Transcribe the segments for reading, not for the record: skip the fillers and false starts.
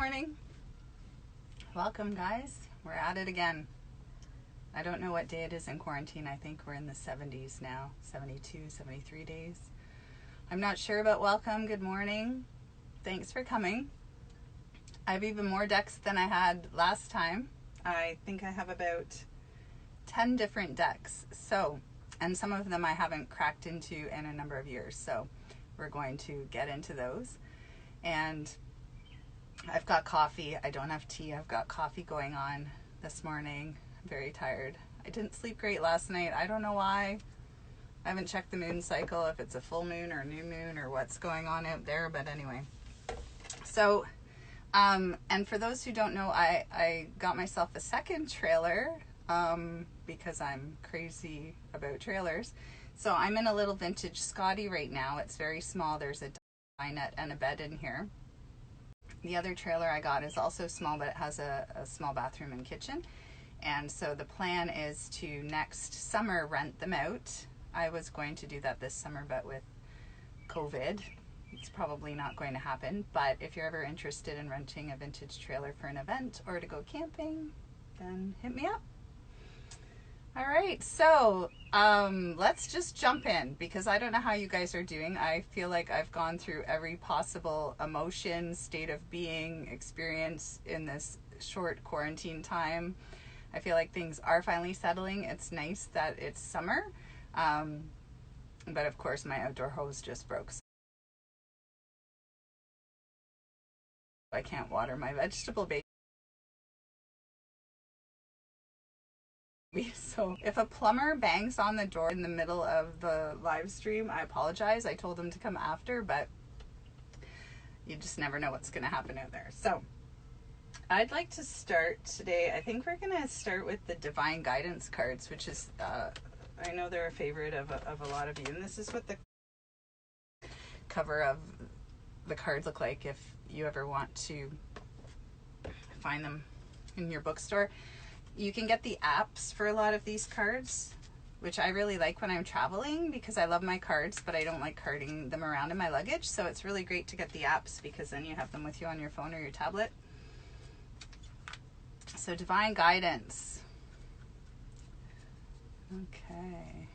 morning. Welcome, guys. We're at it again. I don't know what day it is in quarantine. I think we're in the 70s now, 72, 73 days. I'm not sure, but welcome. Good morning. Thanks for coming. I have even more decks than I had last time. I think I have about 10 different decks. And some of them I haven't cracked into in a number of years. So we're going to get into those. And I've got coffee. I don't have tea. I've got coffee going on this morning. I'm very tired. I didn't sleep great last night. I don't know why. I haven't checked the moon cycle, if it's a full moon or new moon or what's going on out there. But anyway. So, and for those who don't know, I got myself a second trailer because I'm crazy about trailers. So I'm in a little vintage Scotty right now. It's very small. There's a dinette and a bed in here. The other trailer I got is also small, but it has a small bathroom and kitchen. And so the plan is to next summer rent them out. I was going to do that this summer, but with COVID, it's probably not going to happen. But if you're ever interested in renting a vintage trailer for an event or to go camping, then hit me up. All right, so let's just jump in because I don't know how you guys are doing. I feel like I've gone through every possible emotion, state of being, experience in this short quarantine time. I feel like things are finally settling. It's nice that it's summer, but of course my outdoor hose just broke. So I can't water my vegetable base. So if a plumber bangs on the door in the middle of the live stream, I apologize. I told them to come after, but you just never know what's going to happen out there. So I'd like to start today. I think we're going to start with the Divine Guidance cards, which is, I know they're a favorite of a lot of you. And this is what the cover of the cards look like if you ever want to find them in your bookstore. You can get the apps for a lot of these cards, which I really like when I'm traveling because I love my cards, but I don't like carting them around in my luggage. So it's really great to get the apps because then you have them with you on your phone or your tablet. So Divine Guidance. Okay.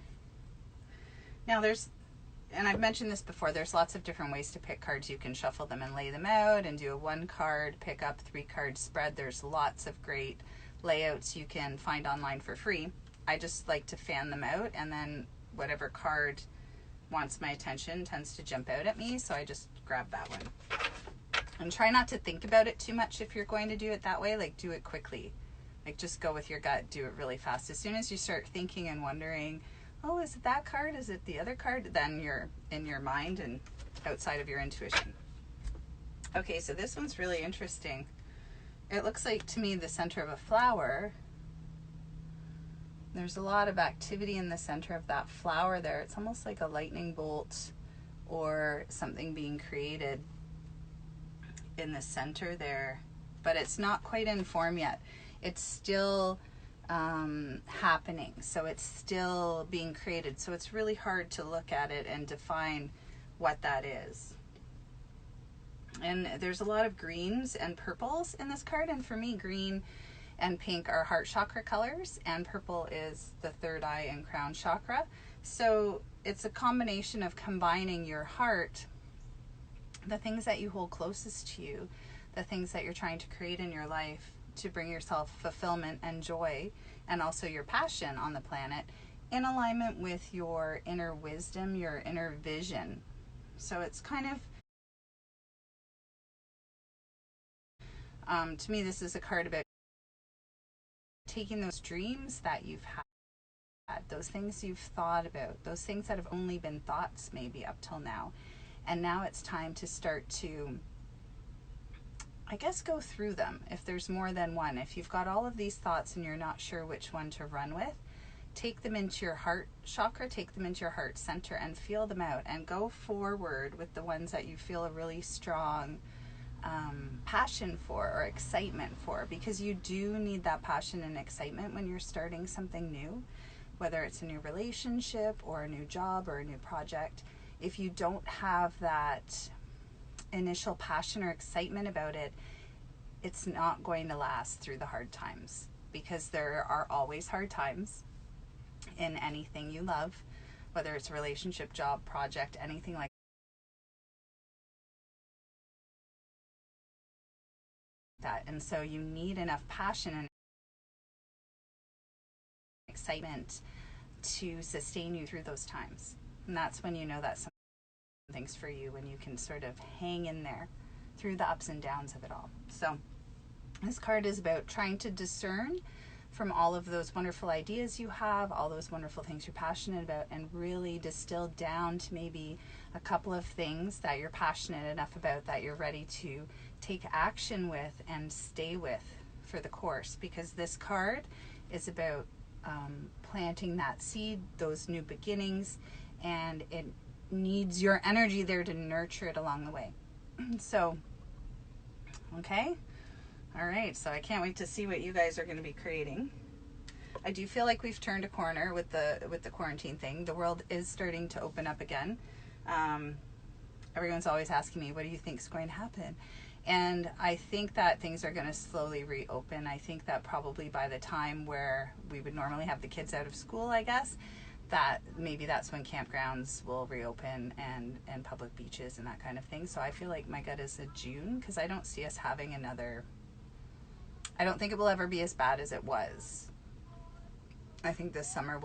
Now and I've mentioned this before, there's lots of different ways to pick cards. You can shuffle them and lay them out and do a 1-card, pick up 3-card spread. There's lots of great layouts you can find online for free. I just like to fan them out, and then whatever card wants my attention tends to jump out at me, so I just grab that one. And try not to think about it too much if you're going to do it that way. Like, do it quickly. Like, just go with your gut, do it really fast. As soon as you start thinking and wondering, oh, is it that card? Is it the other card? Then you're in your mind and outside of your intuition. Okay, so this one's really interesting. It looks like to me the center of a flower. There's a lot of activity in the center of that flower there. It's almost like a lightning bolt or something being created in the center there, but it's not quite in form yet. It's still happening, so it's still being created. So it's really hard to look at it and define what that is. And there's a lot of greens and purples in this card, and for me, green and pink are heart chakra colors, and purple is the third eye and crown chakra. So it's a combination of combining your heart, the things that you hold closest to you, the things that you're trying to create in your life to bring yourself fulfillment and joy, and also your passion on the planet, in alignment with your inner wisdom, your inner vision. So it's kind of, to me, this is a card about taking those dreams that you've had, those things you've thought about, those things that have only been thoughts maybe up till now. And now it's time to start to, I guess, go through them. If there's more than one, if you've got all of these thoughts and you're not sure which one to run with, take them into your heart chakra, take them into your heart center and feel them out, and go forward with the ones that you feel a really strong passion for or excitement for, because you do need that passion and excitement when you're starting something new, whether it's a new relationship or a new job or a new project. If you don't have that initial passion or excitement about it, it's not going to last through the hard times, because there are always hard times in anything you love, whether it's a relationship, job, project, anything like that. And so you need enough passion and excitement to sustain you through those times. And that's when you know that something's for you, when you can sort of hang in there through the ups and downs of it all. So this card is about trying to discern from all of those wonderful ideas you have, all those wonderful things you're passionate about, and really distill down to maybe a couple of things that you're passionate enough about that you're ready to take action with and stay with for the course. Because this card is about planting that seed, those new beginnings, and it needs your energy there to nurture it along the way. So, okay. All right, so I can't wait to see what you guys are going to be creating. I do feel like we've turned a corner with the quarantine thing. The world is starting to open up again. Everyone's always asking me, what do you think is going to happen? And I think that things are going to slowly reopen. I think that probably by the time where we would normally have the kids out of school, I guess, that maybe that's when campgrounds will reopen and public beaches and that kind of thing. So I feel like my gut is a June, because I don't see us having another... I don't think it will ever be as bad as it was. I think this summer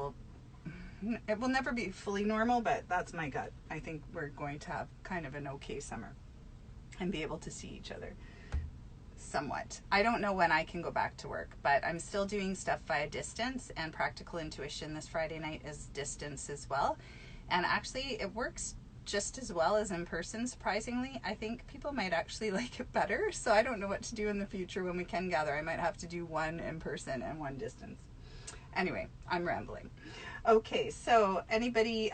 it will never be fully normal, but that's my gut. I think we're going to have kind of an okay summer and be able to see each other somewhat. I don't know when I can go back to work, but I'm still doing stuff via distance, and Practical Intuition this Friday night is distance as well. And actually it works just as well as in person, surprisingly. I think people might actually like it better. So I don't know what to do in the future when we can gather. I might have to do one in person and one distance. Anyway, I'm rambling. Okay, so anybody,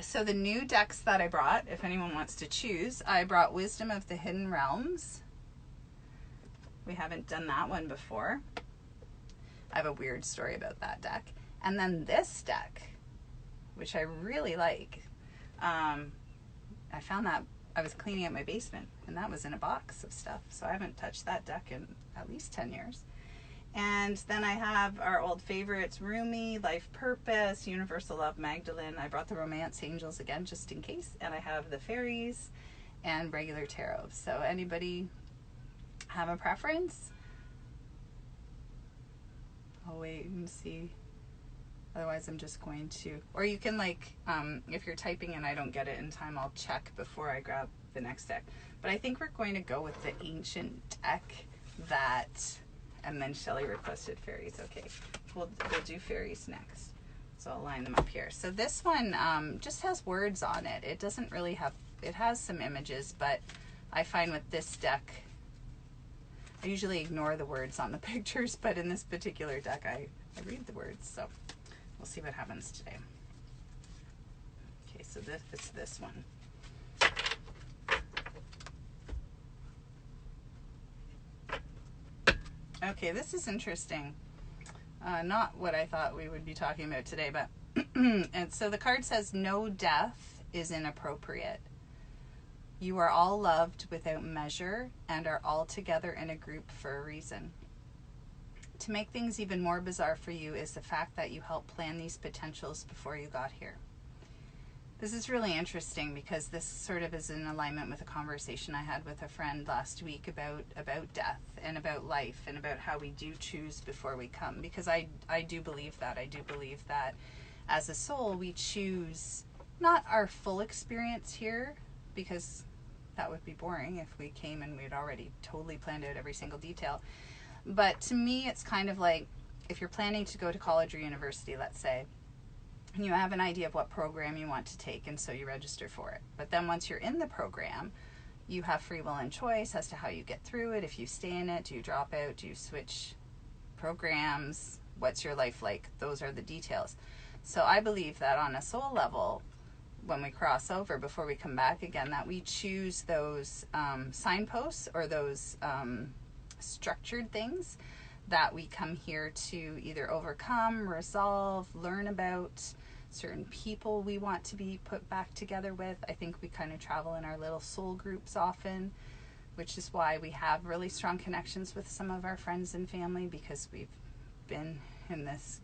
so the new decks that I brought, if anyone wants to choose, I brought Wisdom of the Hidden Realms. We haven't done that one before. I have a weird story about that deck. And then this deck, which I really like. I found that I was cleaning up my basement, and that was in a box of stuff. So I haven't touched that deck in at least 10 years. And then I have our old favorites, Rumi, Life Purpose, Universal Love, Magdalene. I brought the Romance Angels again, just in case. And I have the Fairies and regular tarot. So anybody have a preference? I'll wait and see. Otherwise, I'm just going to, or you can like, if you're typing and I don't get it in time, I'll check before I grab the next deck. But I think we're going to go with the ancient deck and then Shelley requested Fairies. Okay, we'll do Fairies next. So I'll line them up here. So this one just has words on it. It doesn't really have, it has some images, but I find with this deck, I usually ignore the words on the pictures, but in this particular deck, I read the words. So we'll see what happens today. Okay, so it's this one. Okay, this is interesting. Not what I thought we would be talking about today, but and so the card says, no death is inappropriate. You are all loved without measure and are all together in a group for a reason. To make things even more bizarre for you is the fact that you helped plan these potentials before you got here. This is really interesting because this sort of is in alignment with a conversation I had with a friend last week about death and about life and about how we do choose before we come. Because I do believe that. I do believe that as a soul we choose not our full experience here, because that would be boring if we came and we had already totally planned out every single detail. But to me, it's kind of like if you're planning to go to college or university, let's say, and you have an idea of what program you want to take, and so you register for it. But then once you're in the program, you have free will and choice as to how you get through it. If you stay in it, do you drop out? Do you switch programs? What's your life like? Those are the details. So I believe that on a soul level, when we cross over before we come back again, that we choose those signposts or those structured things that we come here to either overcome, resolve, learn about, certain people we want to be put back together with. I think we kind of travel in our little soul groups often. which is why we have really strong connections with some of our friends and family, because we've been in this,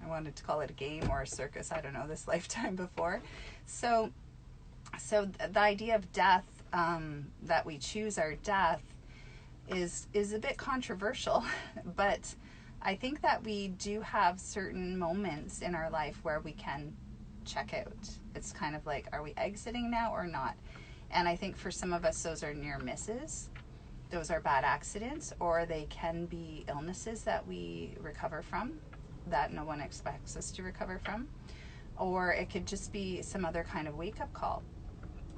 I wanted to call it a game or a circus, I don't know, this lifetime before. So the idea of death, that we choose our death, is a bit controversial, but I think that we do have certain moments in our life where we can check out. It's kind of like, are we exiting now or not? And I think for some of us, those are near misses. Those are bad accidents, or they can be illnesses that we recover from, that no one expects us to recover from. Or it could just be some other kind of wake-up call.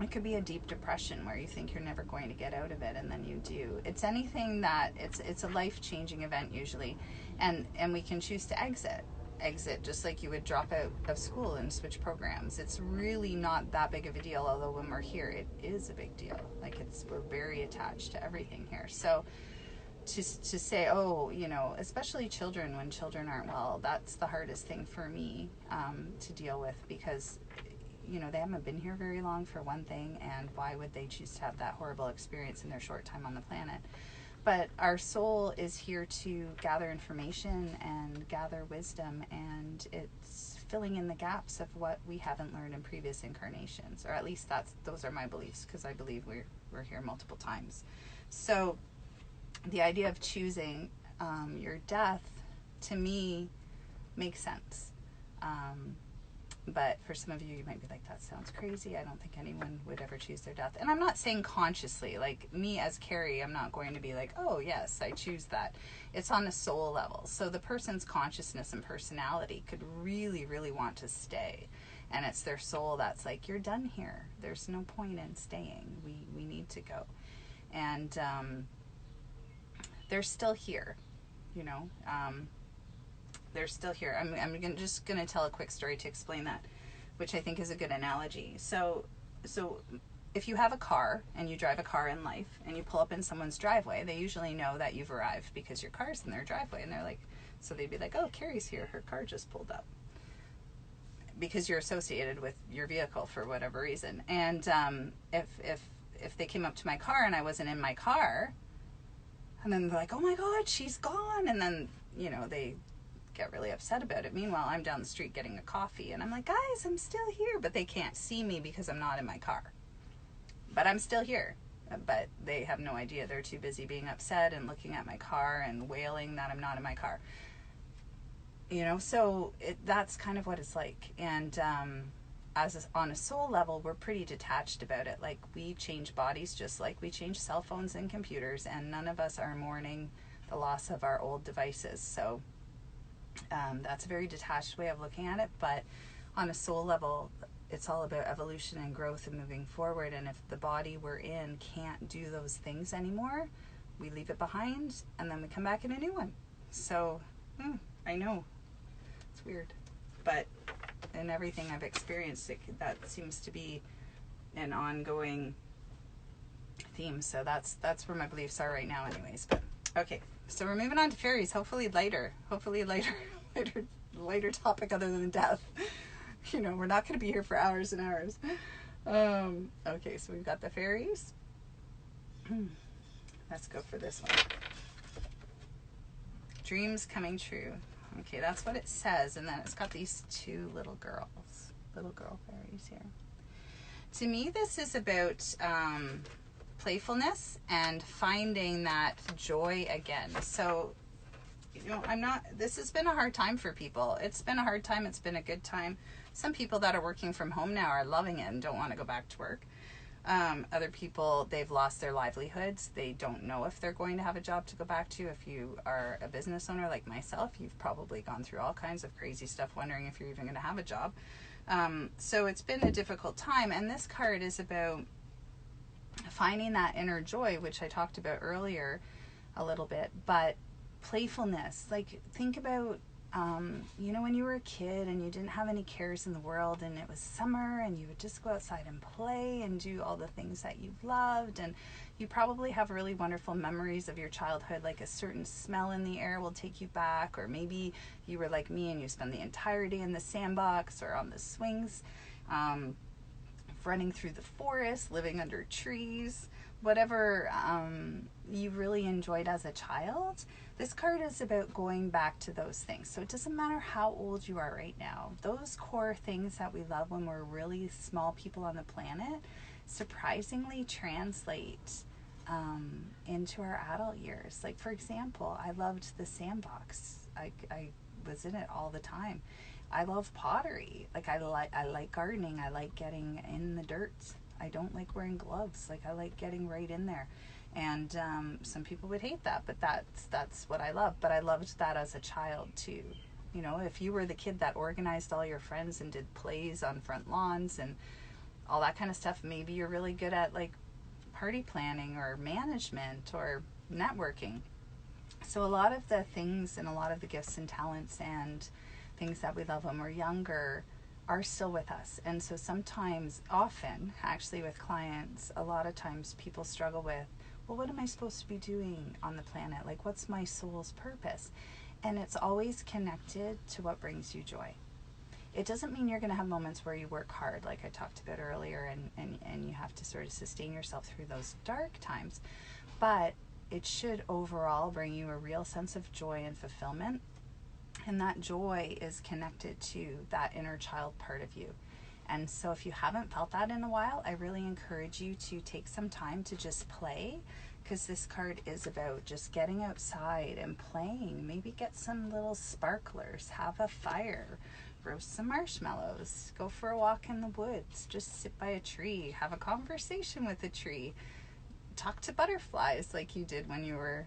It could be a deep depression where you think you're never going to get out of it, and then you do. It's anything that, it's a life-changing event usually, and we can choose to exit just like you would drop out of school and switch programs. It's really not that big of a deal, although when we're here it is a big deal. Like, we're very attached to everything here. So to say, oh, you know, especially children, when children aren't well, that's the hardest thing for me to deal with, because you know, they haven't been here very long, for one thing, and why would they choose to have that horrible experience in their short time on the planet? But our soul is here to gather information and gather wisdom, and it's filling in the gaps of what we haven't learned in previous incarnations, or at least those are my beliefs, because I believe we're here multiple times. So the idea of choosing your death, to me, makes sense. But for some of you, you might be like, that sounds crazy. I don't think anyone would ever choose their death. And I'm not saying consciously, like me as Kerri, I'm not going to be like, oh yes, I choose that. It's on a soul level. So the person's consciousness and personality could really, really want to stay. And it's their soul that's like, you're done here. There's no point in staying. We need to go. And they're still here, you know. They're still here. I'm just going to tell a quick story to explain that, which I think is a good analogy. So if you have a car and you drive a car in life and you pull up in someone's driveway, they usually know that you've arrived because your car's in their driveway, and they're like, so they'd be like, oh, Kerri's here. Her car just pulled up, because you're associated with your vehicle for whatever reason. And if they came up to my car and I wasn't in my car, and then they're like, oh my God, she's gone, and then, you know, they get really upset about it. Meanwhile, I'm down the street getting a coffee, and I'm like, guys, I'm still here, but they can't see me because I'm not in my car. But I'm still here. But they have no idea. They're too busy being upset and looking at my car and wailing that I'm not in my car. You know, so that's kind of what it's like. And on a soul level, we're pretty detached about it. Like, we change bodies just like we change cell phones and computers, and none of us are mourning the loss of our old devices. So that's a very detached way of looking at it, but on a soul level, it's all about evolution and growth and moving forward. And if the body we're in can't do those things anymore, we leave it behind, and then we come back in a new one. So I know it's weird, but in everything I've experienced, that seems to be an ongoing theme. So that's where my beliefs are right now anyways. But okay, so we're moving on to fairies. Hopefully lighter topic other than death. You know, we're not going to be here for hours and hours. Okay, so we've got the fairies. Let's go for this one. Dreams coming true. Okay, that's what it says. And then it's got these two little girl fairies here. To me, this is about playfulness and finding that joy again. So, you know, this has been a hard time for people. It's been a hard time. It's been a good time. Some people that are working from home now are loving it and don't want to go back to work. Other people, they've lost their livelihoods. They don't know if they're going to have a job to go back to. If you are a business owner like myself, you've probably gone through all kinds of crazy stuff, wondering if you're even going to have a job. So it's been a difficult time. And this card is about finding that inner joy, which I talked about earlier a little bit, but playfulness. Like, think about, you know, when you were a kid and you didn't have any cares in the world, and it was summer, and you would just go outside and play and do all the things that you loved, and you probably have really wonderful memories of your childhood, like a certain smell in the air will take you back, or maybe you were like me and you spent the entire day in the sandbox or on the swings, running through the forest, living under trees, whatever you really enjoyed as a child. This card is about going back to those things. So it doesn't matter how old you are right now. Those core things that we love when we're really small people on the planet surprisingly translate into our adult years. Like, for example, I loved the sandbox. I was in it all the time. I love pottery. Like, I like gardening. I like getting in the dirt. I don't like wearing gloves. Like, I like getting right in there. And some people would hate that, but that's what I love. But I loved that as a child too. You know, if you were the kid that organized all your friends and did plays on front lawns and all that kind of stuff, maybe you're really good at like party planning or management or networking. So a lot of the things and a lot of the gifts and talents and things that we love when we're younger are still with us. And so sometimes, often, actually with clients, a lot of times people struggle with, well, what am I supposed to be doing on the planet? Like, what's my soul's purpose? And it's always connected to what brings you joy. It doesn't mean you're going to have moments where you work hard, like I talked about earlier, and you have to sort of sustain yourself through those dark times. But it should overall bring you a real sense of joy and fulfillment. And that joy is connected to that inner child part of you. And so if you haven't felt that in a while, I really encourage you to take some time to just play, because this card is about just getting outside and playing. Maybe get some little sparklers, have a fire, roast some marshmallows, go for a walk in the woods, just sit by a tree, have a conversation with a tree, talk to butterflies like you did when you were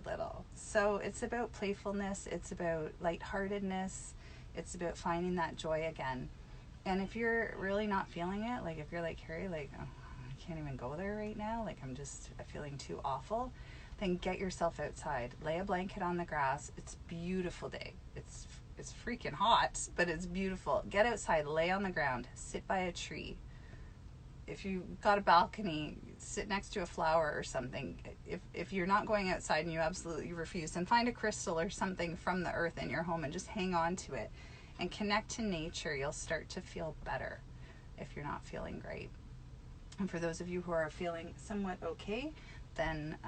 little. So it's about playfulness, it's about lightheartedness, it's about finding that joy again. And if you're really not feeling it, like if you're like Kerri, like, oh, I can't even go there right now, like I'm feeling too awful, then get yourself outside, lay a blanket on the grass. It's a beautiful day. It's freaking hot, but it's beautiful. Get outside, lay on the ground, sit by a tree. If you've got a balcony, sit next to a flower or something. If you're not going outside and you absolutely refuse, then find a crystal or something from the earth in your home and just hang on to it and connect to nature. You'll start to feel better if you're not feeling great. And for those of you who are feeling somewhat okay, then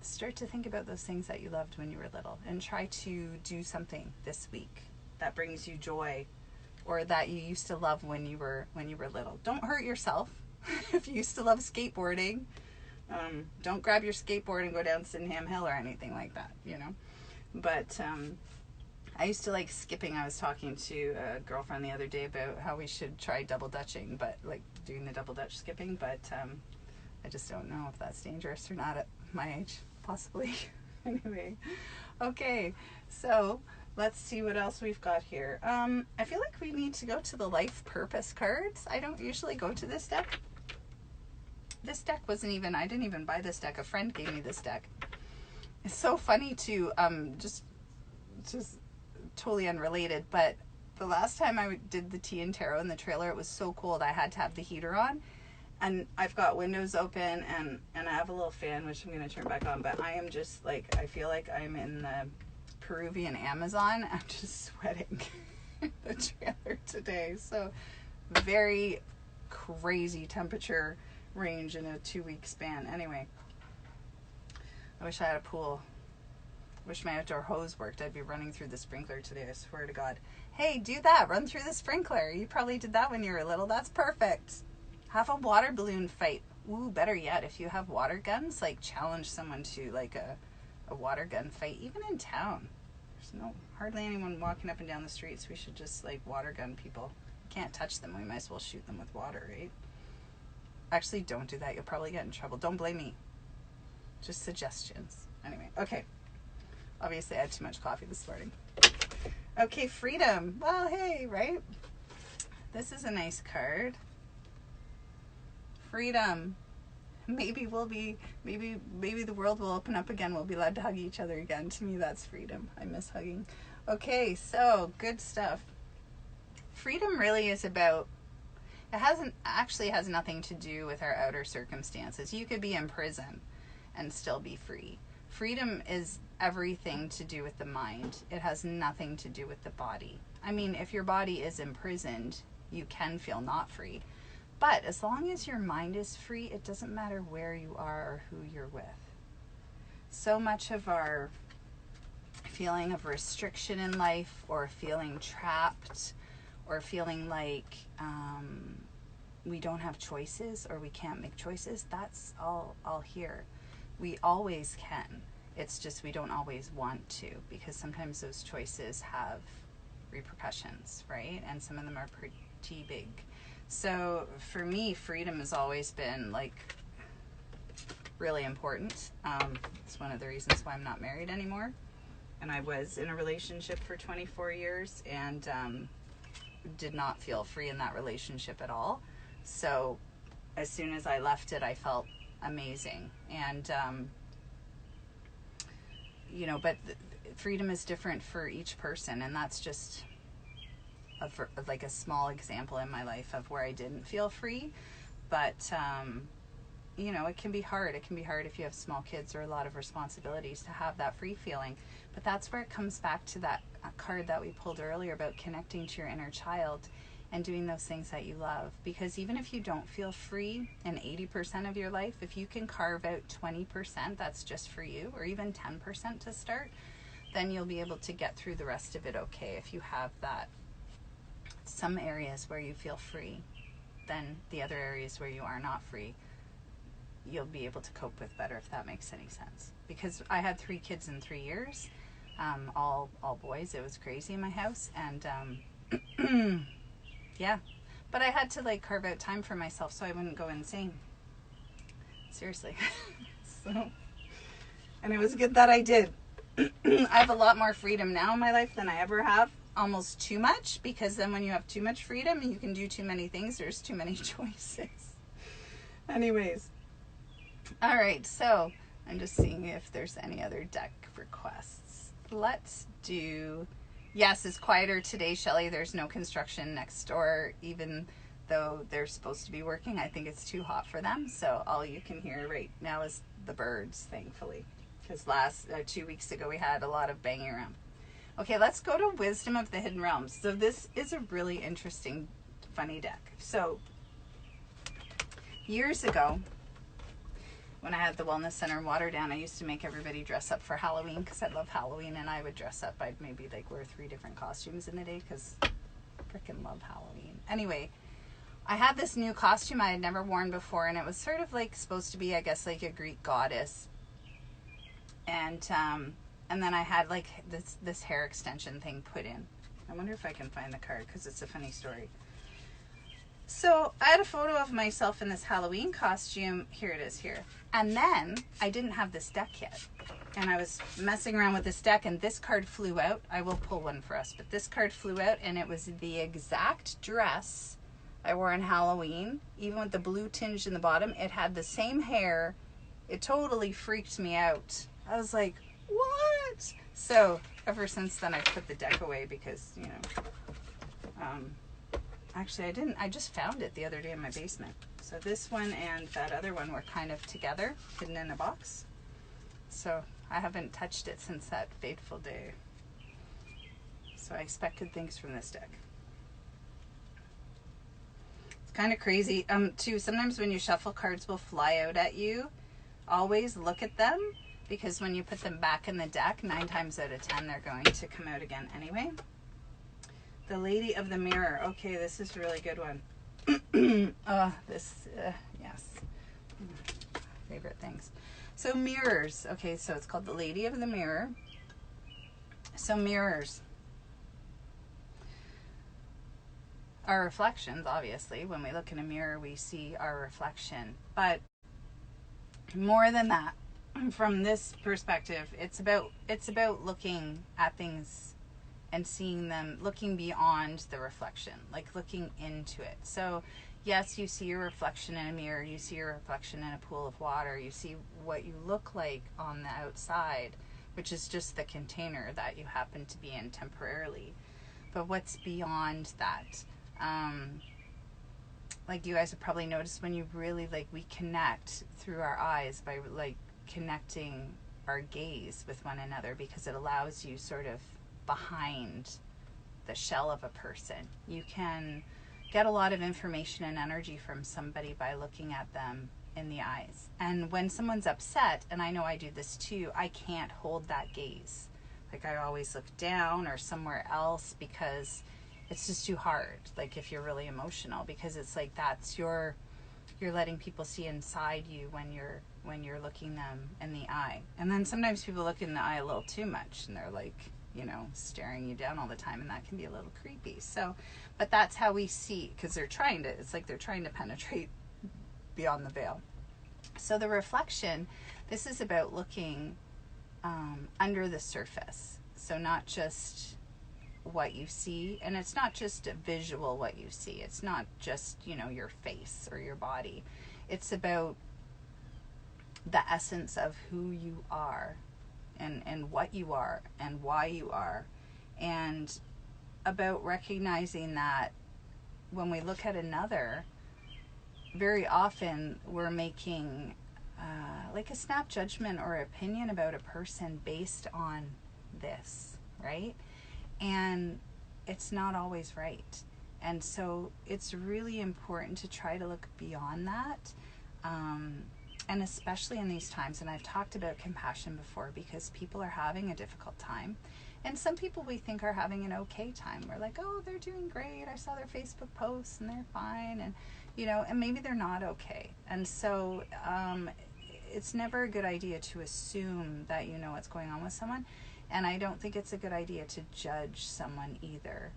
start to think about those things that you loved when you were little and try to do something this week that brings you joy, or that you used to love when you were little. Don't hurt yourself. If you used to love skateboarding, don't grab your skateboard and go down Sydenham Hill or anything like that, you know. But I used to like skipping. I was talking to a girlfriend the other day about how we should try double dutching, but like doing the double dutch skipping, but I just don't know if that's dangerous or not at my age, possibly. Anyway, okay, so let's see what else we've got here. I feel like we need to go to the life purpose cards. I don't usually go to this deck. This deck I didn't even buy this deck. A friend gave me this deck. It's so funny too, just totally unrelated, but the last time I did the tea and tarot in the trailer, it was so cold I had to have the heater on. And I've got windows open and I have a little fan, which I'm going to turn back on, but I am just like, I feel like I'm in the Peruvian Amazon. I'm just sweating in the trailer today. So very crazy temperature range in a 2-week span. Anyway, I wish I had a pool. Wish my outdoor hose worked. I'd be running through the sprinkler today, I swear to God. Hey, do that. Run through the sprinkler. You probably did that when you were little. That's perfect. Have a water balloon fight. Ooh, better yet, if you have water guns, like challenge someone to like a water gun fight, even in town. There's hardly anyone walking up and down the streets. We should just like water gun people. Can't touch them. We might as well shoot them with water, right? Actually, don't do that. You'll probably get in trouble. Don't blame me. Just suggestions. Anyway, okay. Obviously, I had too much coffee this morning. Okay, freedom. Well, hey, right? This is a nice card. Freedom. Maybe the world will open up again. We'll be allowed to hug each other again. To me, that's freedom. I miss hugging. Okay, so good stuff. Freedom really is about, it has nothing to do with our outer circumstances. You could be in prison and still be free. Freedom is everything to do with the mind. It has nothing to do with the body. I mean, if your body is imprisoned, you can feel not free. But as long as your mind is free, it doesn't matter where you are or who you're with. So much of our feeling of restriction in life, or feeling trapped, or feeling like we don't have choices or we can't make choices, that's all here. We always can. It's just we don't always want to, because sometimes those choices have repercussions, right? And some of them are pretty big. So for me, freedom has always been like really important. It's one of the reasons why I'm not married anymore. And I was in a relationship for 24 years and did not feel free in that relationship at all. So as soon as I left it, I felt amazing. And, but freedom is different for each person. And that's just like a small example in my life of where I didn't feel free. But, it can be hard. It can be hard if you have small kids or a lot of responsibilities to have that free feeling. But that's where it comes back to that card that we pulled earlier about connecting to your inner child and doing those things that you love. Because even if you don't feel free in 80% of your life, if you can carve out 20% that's just for you, or even 10% to start, then you'll be able to get through the rest of it okay. If you have that, some areas where you feel free, then the other areas where you are not free, you'll be able to cope with better, if that makes any sense. Because I had 3 kids in 3 years, all boys. It was crazy in my house, and yeah, but I had to like carve out time for myself so I wouldn't go insane. Seriously. And it was good that I did. I have a lot more freedom now in my life than I ever have. Almost too much, because then when you have too much freedom, you can do too many things. There's too many choices. Anyways. All right, so I'm just seeing if there's any other deck requests. Let's do, yes, it's quieter today, Shelley. There's no construction next door, even though they're supposed to be working. I think it's too hot for them. So all you can hear right now is the birds, thankfully. Because 2 weeks ago we had a lot of banging around. Okay, let's go to Wisdom of the Hidden Realms. So this is a really interesting, funny deck. So years ago, when I had the Wellness Center in Waterdown, I used to make everybody dress up for Halloween because I love Halloween, and I would dress up. I'd maybe like wear 3 different costumes in a day because I freaking love Halloween. Anyway, I had this new costume I had never worn before, and it was sort of like supposed to be, I guess, like a Greek goddess. And then I had like this hair extension thing put in. I wonder if I can find the card because it's a funny story. So I had a photo of myself in this Halloween costume. Here it is here. And then I didn't have this deck yet. And I was messing around with this deck, and this card flew out. I will pull one for us. But this card flew out, and it was the exact dress I wore on Halloween. Even with the blue tinge in the bottom, it had the same hair. It totally freaked me out. I was like, what? So ever since then, I've put the deck away because, actually, I didn't. I just found it the other day in my basement. So this one and that other one were kind of together, hidden in a box. So I haven't touched it since that fateful day. So I expect good things from this deck. It's kind of crazy. Too, sometimes when you shuffle, cards will fly out at you. Always look at them, because when you put them back in the deck, 9 times out of 10, they're going to come out again anyway. The Lady of the Mirror. Okay, this is a really good one. Yes. Favorite things. So mirrors. Okay, so it's called the Lady of the Mirror. So mirrors are reflections, obviously. When we look in a mirror, we see our reflection. But more than that, from this perspective, it's about looking at things and seeing them, looking beyond the reflection, like looking into it. So yes, you see your reflection in a mirror, you see your reflection in a pool of water, you see what you look like on the outside, which is just the container that you happen to be in temporarily. But what's beyond that? Like you guys have probably noticed, when you really we connect through our eyes by connecting our gaze with one another, because it allows you sort of behind the shell of a person. You can get a lot of information and energy from somebody by looking at them in the eyes. And when someone's upset, and I know I do this too, I can't hold that gaze. Like I always look down or somewhere else because it's just too hard. Like if you're really emotional, because it's like that's you're letting people see inside you when you're looking them in the eye. And then sometimes people look in the eye a little too much and they're like, you know, staring you down all the time, and that can be a little creepy. So, but that's how we see, because it's like they're trying to penetrate beyond the veil. So the reflection, this is about looking under the surface. So not just what you see, and it's not just a visual what you see. It's not just, you know, your face or your body. It's about the essence of who you are and what you are and why you are, and about recognizing that when we look at another, very often we're making like a snap judgment or opinion about a person based on this, right? And it's not always right. And so it's really important to try to look beyond that. And especially in these times, and I've talked about compassion before, because people are having a difficult time. And some people we think are having an okay time. We're like, oh, they're doing great. I saw their Facebook posts and they're fine. And, you know, and maybe they're not okay. And so it's never a good idea to assume that you know what's going on with someone. And I don't think it's a good idea to judge someone either.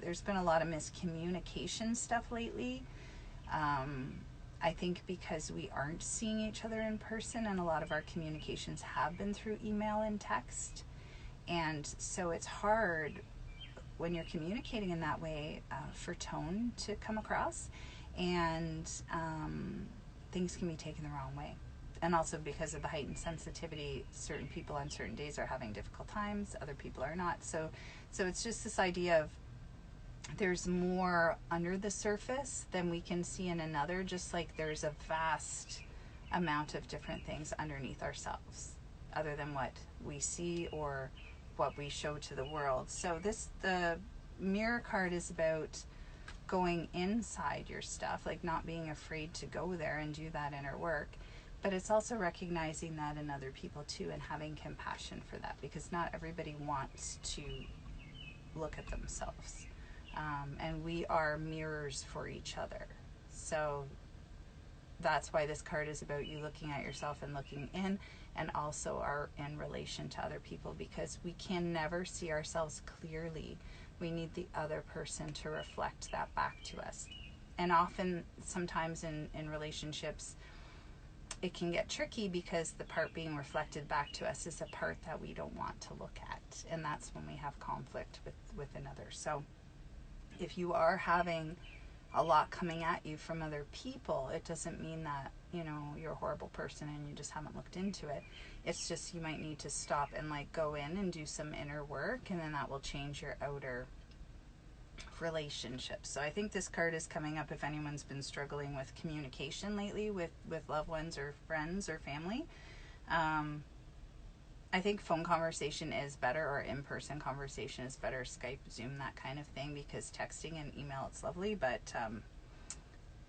There's been a lot of miscommunication stuff lately. I think because we aren't seeing each other in person, and a lot of our communications have been through email and text. And so it's hard when you're communicating in that way for tone to come across, and things can be taken the wrong way. And also because of the heightened sensitivity, certain people on certain days are having difficult times, other people are not. So it's just this idea of there's more under the surface than we can see in another, just like there's a vast amount of different things underneath ourselves other than what we see or what we show to the world. So the mirror card is about going inside your stuff, like not being afraid to go there and do that inner work. But it's also recognizing that in other people too, and having compassion for that, because not everybody wants to look at themselves. And we are mirrors for each other. So that's why this card is about you looking at yourself and looking in, and also are in relation to other people, because we can never see ourselves clearly. We need the other person to reflect that back to us. And often, sometimes in relationships, it can get tricky because the part being reflected back to us is a part that we don't want to look at. And that's when we have conflict with another. So if you are having a lot coming at you from other people, it doesn't mean that, you know, you're a horrible person and you just haven't looked into it. It's just you might need to stop and like go in and do some inner work, and then that will change your outer relationships. So I think this card is coming up if anyone's been struggling with communication lately with loved ones or friends or family. I think phone conversation is better, or in-person conversation is better, Skype, Zoom, that kind of thing, because texting and email, it's lovely, but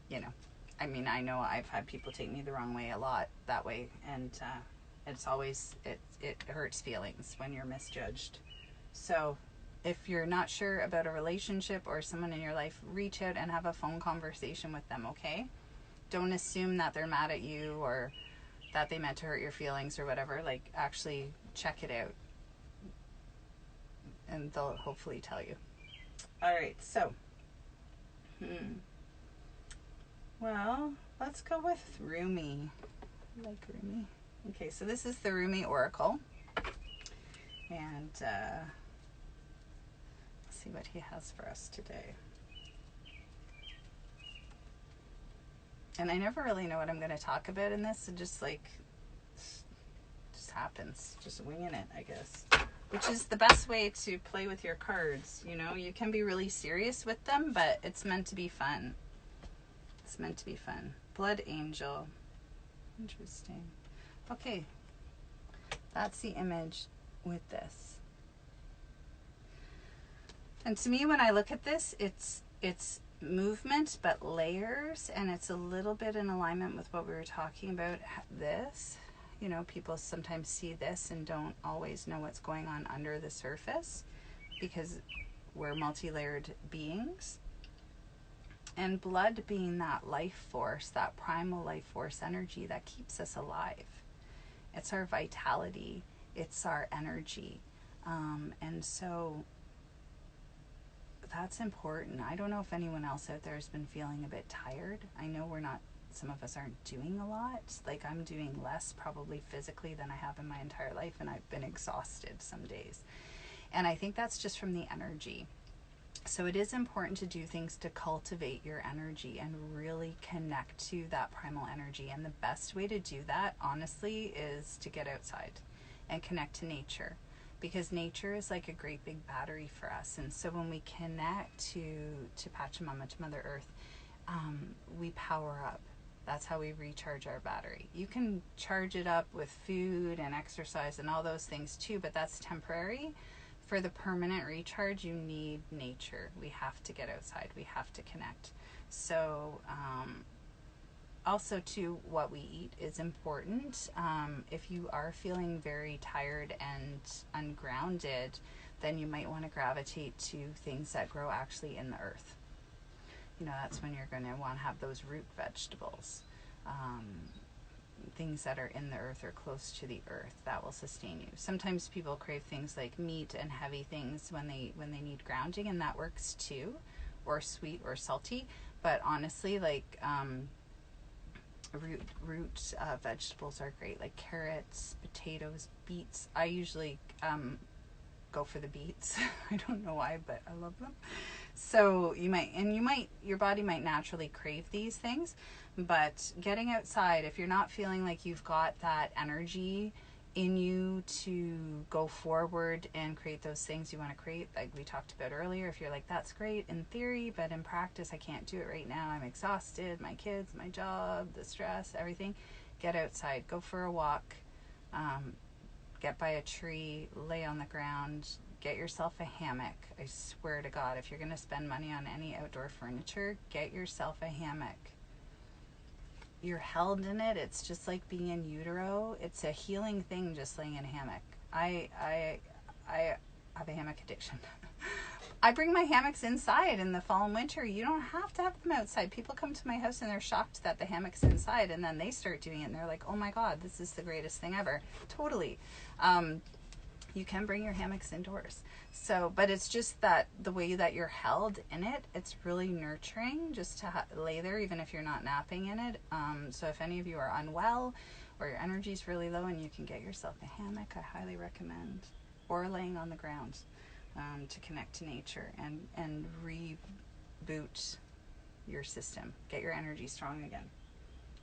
you know, I mean, I know I've had people take me the wrong way a lot that way, and it's always, it hurts feelings when you're misjudged. So if you're not sure about a relationship or someone in your life, reach out and have a phone conversation with them, okay? Don't assume that they're mad at you or that they meant to hurt your feelings or whatever. Like, actually check it out, and they'll hopefully tell you. All right, so well, let's go with Rumi. I like Rumi. Okay, so this is the Rumi Oracle, and let's see what he has for us today. And I never really know what I'm going to talk about in this. It just happens, just winging it, I guess. Which is the best way to play with your cards. You know, you can be really serious with them, but it's meant to be fun. It's meant to be fun. Blood Angel. Interesting. Okay. That's the image with this. And to me, when I look at this, it's movement, but layers, and it's a little bit in alignment with what we were talking about. This, you know, people sometimes see this and don't always know what's going on under the surface because we're multi-layered beings. And blood being that life force, that primal life force energy that keeps us alive. It's our vitality. It's our energy. And so that's important. I don't know if anyone else out there has been feeling a bit tired. I know some of us aren't doing a lot. Like, I'm doing less probably physically than I have in my entire life, and I've been exhausted some days. And I think that's just from the energy. So it is important to do things to cultivate your energy and really connect to that primal energy. And the best way to do that, honestly, is to get outside and connect to nature, because nature is like a great big battery for us. And so when we connect to Pachamama, to Mother Earth, we power up. That's how we recharge our battery. You can charge it up with food and exercise and all those things too, but that's temporary. For the permanent recharge, you need nature. We have to get outside. We have to connect. So also too, what we eat is important. If you are feeling very tired and ungrounded, then you might want to gravitate to things that grow actually in the earth. You know, that's when you're going to want to have those root vegetables. Things that are in the earth or close to the earth, that will sustain you. Sometimes people crave things like meat and heavy things when they need grounding, and that works too, or sweet or salty. But honestly, like root vegetables are great, like carrots, potatoes, beets. I usually go for the beets. I don't know why, but I love them. So your body might naturally crave these things, but getting outside, if you're not feeling like you've got that energy in you to go forward and create those things you want to create, like we talked about earlier, if you're like, that's great in theory, but in practice, I can't do it right now. I'm exhausted, my kids, my job, the stress, everything. Get outside, go for a walk, get by a tree, lay on the ground, get yourself a hammock. I swear to God, if you're going to spend money on any outdoor furniture, get yourself a hammock. You're held in it. It's just like being in utero. It's a healing thing, just laying in a hammock. I have a hammock addiction. I bring my hammocks inside in the fall and winter. You don't have to have them outside. People come to my house and they're shocked that the hammock's inside, and then they start doing it and they're like, oh my God, this is the greatest thing ever. Totally. You can bring your hammocks indoors. So, but it's just that the way that you're held in it, it's really nurturing just to lay there, even if you're not napping in it. So if any of you are unwell or your energy's really low and you can get yourself a hammock, I highly recommend, or laying on the ground, to connect to nature and reboot your system, get your energy strong again,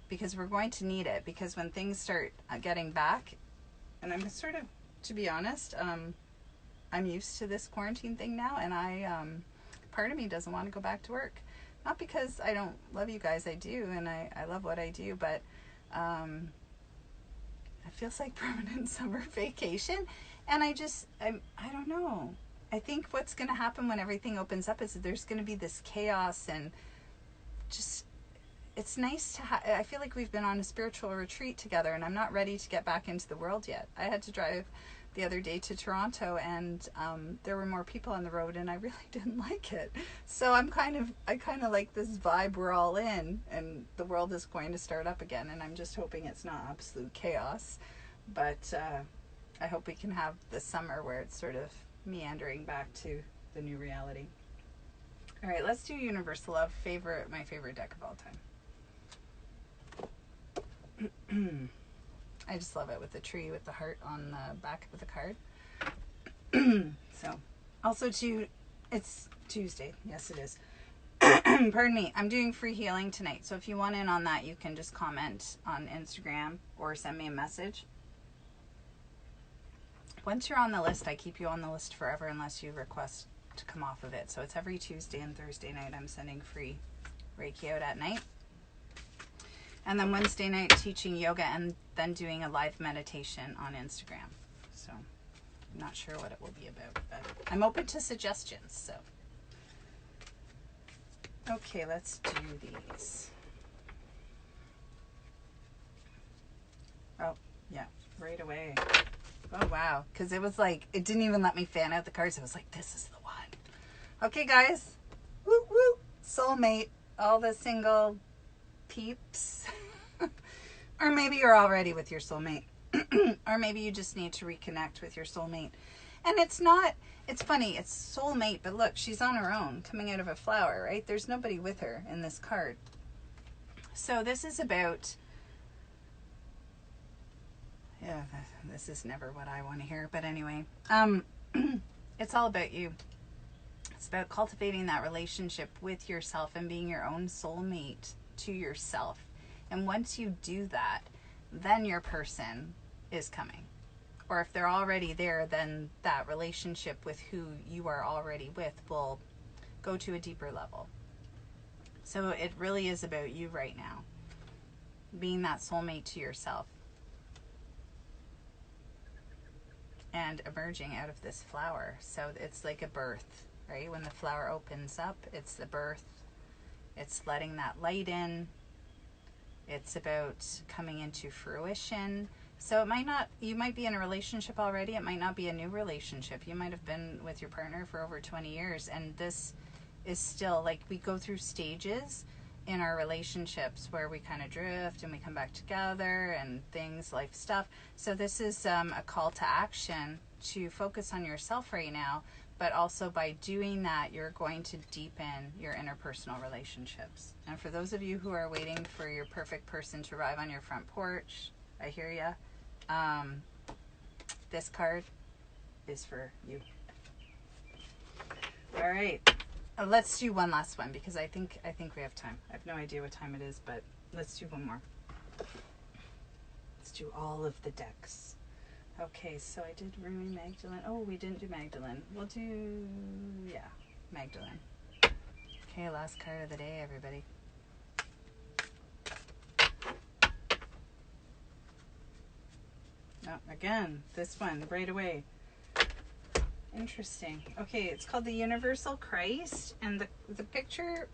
because we're going to need it. Because when things start getting back, and I'm sort of, to be honest, I'm used to this quarantine thing now, and part of me doesn't want to go back to work. Not because I don't love you guys, I do, and I love what I do, but it feels like permanent summer vacation, and I don't know. I think what's going to happen when everything opens up is that there's going to be this chaos, and just, it's nice to I feel like we've been on a spiritual retreat together, and I'm not ready to get back into the world yet. I had to drive the other day to Toronto, and there were more people on the road, and I really didn't like it. So I kind of like this vibe we're all in, and the world is going to start up again, and I'm just hoping it's not absolute chaos. But I hope we can have the summer where it's sort of meandering back to the new reality. All right, let's do Universal Love, my favorite deck of all time. I just love it, with the tree with the heart on the back of the card. So, also it's Tuesday. Yes, it is. Pardon me. I'm doing free healing tonight. So if you want in on that, you can just comment on Instagram or send me a message. Once you're on the list, I keep you on the list forever unless you request to come off of it. So it's every Tuesday and Thursday night I'm sending free Reiki out at night. And then Wednesday night teaching yoga, and then doing a live meditation on Instagram. So I'm not sure what it will be about, but I'm open to suggestions. So Okay, let's do these. Oh, yeah, right away. Oh, wow. Because it was like, it didn't even let me fan out the cards. It was like, this is the one. Okay, guys. Woo, woo. Soulmate. All the single peeps. Or maybe you're already with your soulmate. Or maybe you just need to reconnect with your soulmate. And it's not, it's funny, it's soulmate, but look, she's on her own, coming out of a flower, right? There's nobody with her in this card. So this is about, yeah, this is never what I want to hear, but anyway, it's all about you. It's about cultivating that relationship with yourself and being your own soulmate to yourself. And once you do that, then your person is coming. Or if they're already there, then that relationship with who you are already with will go to a deeper level. So it really is about you right now, being that soulmate to yourself and emerging out of this flower. So it's like a birth, right? When the flower opens up, it's the birth. It's letting that light in. It's about coming into fruition. So it might not, you might be in a relationship already. It might not be a new relationship. You might have been with your partner for over 20 years. And this is still, like, we go through stages in our relationships where we kind of drift and we come back together and things, life stuff. So this is a call to action to focus on yourself right now. But also by doing that, you're going to deepen your interpersonal relationships. And for those of you who are waiting for your perfect person to arrive on your front porch, I hear ya. This card is for you. All right, let's do one last one because I think we have time. I have no idea what time it is, but let's do one more. Let's do all of the decks. Okay, so I did Rumi, Magdalene. Oh, we didn't do Magdalene. We'll do, yeah, Magdalene. Okay, last card of the day, everybody. Oh, again, this one, right away. Interesting. Okay, it's called the Universal Christ, and the picture,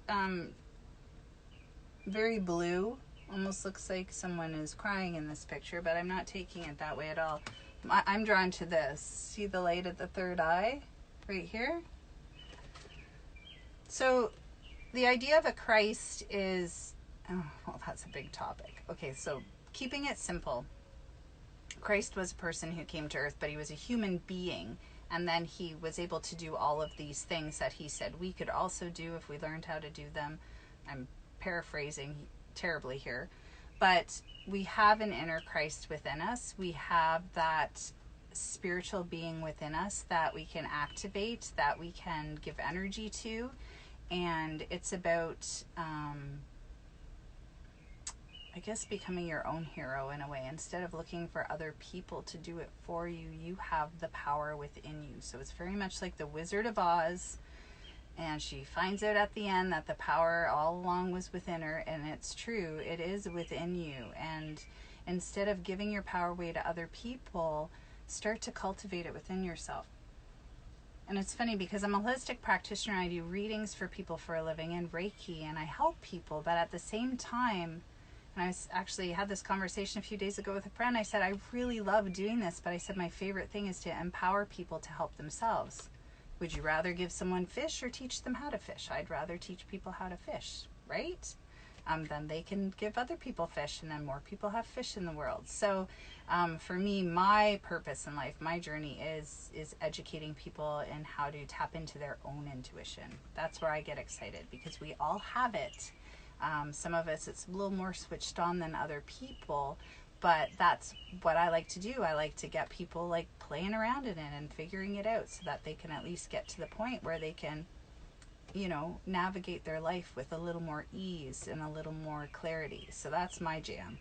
very blue. Almost looks like someone is crying in this picture, but I'm not taking it that way at all. I'm drawn to this. See the light at the third eye right here? So the idea of a Christ is, oh, well, that's a big topic. Okay, so keeping it simple. Christ was a person who came to earth, but he was a human being. And then he was able to do all of these things that he said we could also do if we learned how to do them. I'm paraphrasing terribly here. But we have an inner Christ within us. We have that spiritual being within us that we can activate, that we can give energy to. And it's about, I guess, becoming your own hero in a way. Instead of looking for other people to do it for you, you have the power within you. So it's very much like the Wizard of Oz. And she finds out at the end that the power all along was within her, and it's true, it is within you. And instead of giving your power away to other people, start to cultivate it within yourself. And it's funny because I'm a holistic practitioner. I do readings for people for a living and Reiki, and I help people, but at the same time, and I actually had this conversation a few days ago with a friend. I said, I really love doing this, but I said my favorite thing is to empower people to help themselves. Would you rather give someone fish or teach them how to fish? I'd rather teach people how to fish, right? Then they can give other people fish, and then more people have fish in the world. So for me, my purpose in life, my journey is educating people in how to tap into their own intuition. That's where I get excited because we all have it. Some of us, it's a little more switched on than other people. But that's what I like to do. I like to get people like playing around in it and figuring it out so that they can at least get to the point where they can, you know, navigate their life with a little more ease and a little more clarity. So that's my jam.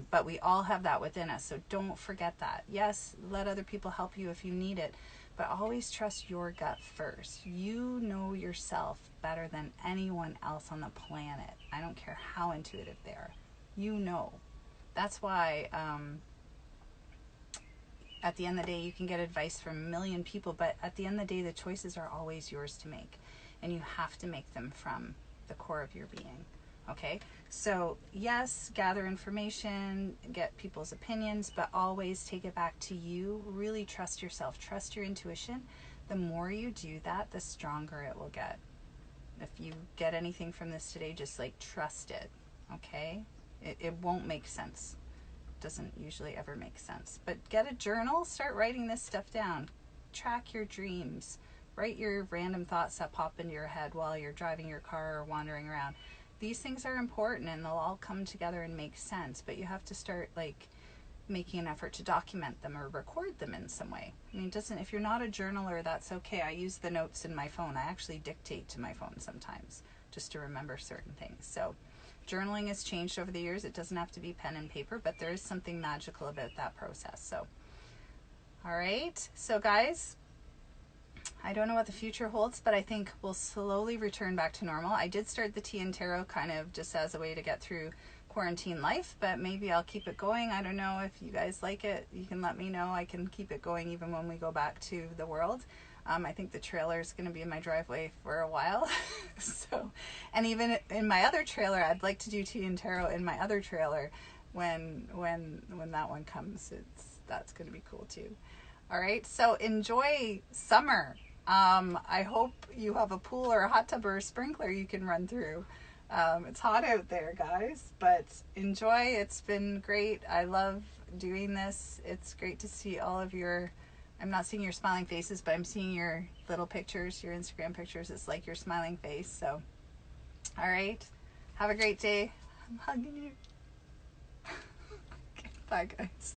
But we all have that within us. So don't forget that. Yes, let other people help you if you need it, but always trust your gut first. You know yourself better than anyone else on the planet. I don't care how intuitive they are. You know. That's why at the end of the day, you can get advice from a million people, but at the end of the day, the choices are always yours to make. And you have to make them from the core of your being. Okay, so yes, gather information, get people's opinions, but always take it back to you. Really trust yourself, trust your intuition. The more you do that, the stronger it will get. If you get anything from this today, just like trust it. Okay, it won't make sense. It doesn't usually ever make sense. But get a journal, start writing this stuff down. Track your dreams. Write your random thoughts that pop into your head while you're driving your car or wandering around. These things are important and they'll all come together and make sense, but you have to start like making an effort to document them or record them in some way. I mean, if you're not a journaler, that's okay. I use the notes in my phone. I actually dictate to my phone sometimes just to remember certain things. So journaling has changed over the years. It doesn't have to be pen and paper, but there is something magical about that process. So, all right. So guys, I don't know what the future holds, but I think we'll slowly return back to normal. I did start the tea and tarot kind of just as a way to get through quarantine life, but maybe I'll keep it going. I don't know if you guys like it. You can let me know. I can keep it going even when we go back to the world. I think the trailer is going to be in my driveway for a while. So, and even in my other trailer, I'd like to do tea and tarot in my other trailer when that one comes. That's going to be cool too. All right, so enjoy summer. I hope you have a pool or a hot tub or a sprinkler you can run through. It's hot out there, guys, but enjoy. It's been great. I love doing this. It's great to see all of your, I'm not seeing your smiling faces, but I'm seeing your little pictures, your Instagram pictures. It's like your smiling face. So, all right, have a great day. I'm hugging you. Okay, bye, guys.